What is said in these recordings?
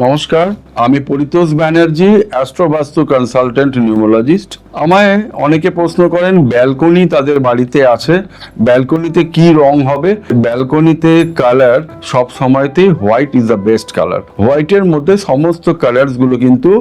নমস্কার, আমি Paritosh Banerjee, Astro Vastu consultant numerologist. আমায় অনেকে প্রশ্ন করেন ব্যালকনি তাদের বাড়িতে আছে, ব্যালকনিতে কি রং হবে। ব্যালকনিতে কালার সব সময়তেই white is the best colour. হোয়াইটের মধ্যে সমস্ত কালার্স গুলো কিন্তু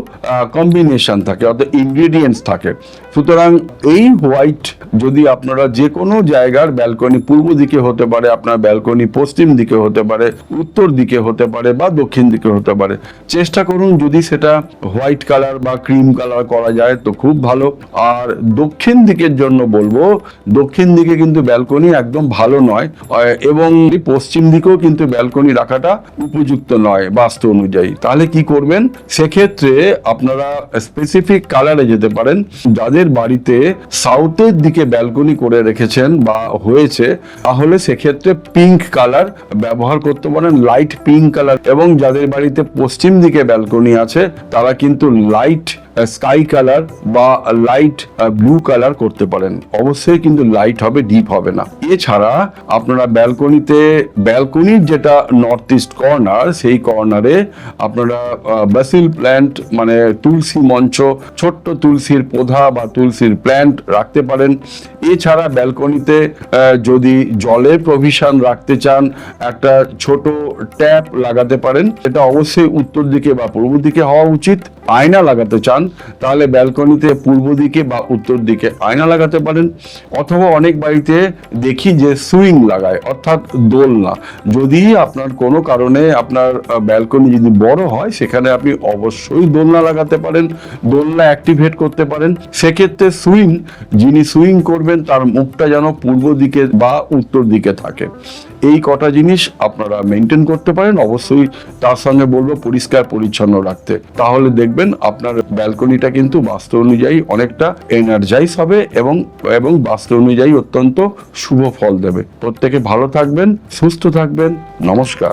কম্বিনেশন থাকে, অর্থাৎ ইনগ্রিডিয়েন্টস থাকে। সুতরাং এই হোয়াইট যদি আপনারা যে কোনো জায়গার ব্যালকনি, পূর্ব দিকে হতে পারে, আপনার ব্যালকনি পশ্চিম দিকে হতে পারে, উত্তর দিকে হতে পারে বা দক্ষিণ দিকে হতে পারে, চেষ্টা করুন যদি সেটা হোয়াইট কালার বা ক্রিম কালার করা যায় তো খুব ভালো। আর দক্ষিণ দিকের জন্য বলবো, দক্ষিণ দিকে কিন্তু ব্যালকনি একদম ভালো নয়, এবং পশ্চিম দিকেও কিন্তু ব্যালকনি রাখাটা উপযুক্ত নয় বাস্তু অনুযায়ী। তাহলে কি করবেন, সেক্ষেত্রে আপনারা স্পেসিফিক কালারে যেতে পারেন। যাদের বাড়িতে সাউথের দিকে ব্যালকনি করে রেখেছেন বা হয়েছে, তাহলে সেক্ষেত্রে পিঙ্ক কালার ব্যবহার করতে পারেন, লাইট পিঙ্ক কালার। এবং যাদের বাড়িতে পশ্চিম দিকে ব্যালকনি আছে, তারা কিন্তু লাইট স্কাই কালার বা লাইট ব্লু কালার করতে পারেন। অবশ্যই কিন্তু লাইট হবে, ডিপ হবে না। এছাড়া আপনারা ব্যালকনির যেটা নর্থ ইস্ট কর্নার, সেই কর্নারে আপনারা বাসিল প্ল্যান্ট, মানে তুলসী মঞ্চ, ছোট্ট তুলসীর পৌধা বা তুলসীর প্ল্যান্ট রাখতে পারেন। এছাড়া ব্যালকনিতে যদি জলের প্রভিশন রাখতে চান, একটা ছোট ট্যাপ লাগাতে পারেন। এটা অবশ্যই উত্তর দিকে বা পূর্ব দিকে হওয়া উচিত। আয়না লাগাতে চান, তাহলে ব্যালকনিতে পূর্ব দিকে বা উত্তর দিকে আয়না লাগাতে পারেন। অথবা অনেক বাড়িতে দেখি যে সুইং লাগায়, অর্থাৎ দোলনা। যদি আপনার কোনো কারণে আপনার ব্যালকনি যদি বড় হয়, সেখানে আপনি অবশ্যই দোলনা লাগাতে পারেন, দোলনা অ্যাক্টিভেট করতে পারেন। সেক্ষেত্রে যিনি সুইং করবেন তার মুখটা যেন পূর্ব দিকে বা উত্তর দিকে থাকে। এই কটা জিনিস আপনারা মেনটেন করতে পারেন। অবশ্যই তার সঙ্গে বলবো পরিষ্কার পরিচ্ছন্ন রাখতে। তাহলে দেখবেন আপনার ব্যালকনিটা কিন্তু বাস্তু অনুযায়ী অনেকটা এনার্জাইজ হবে এবং বাস্তু অনুযায়ী অত্যন্ত শুভ ফল দেবে। প্রত্যেকে ভালো থাকবেন, সুস্থ থাকবেন। নমস্কার।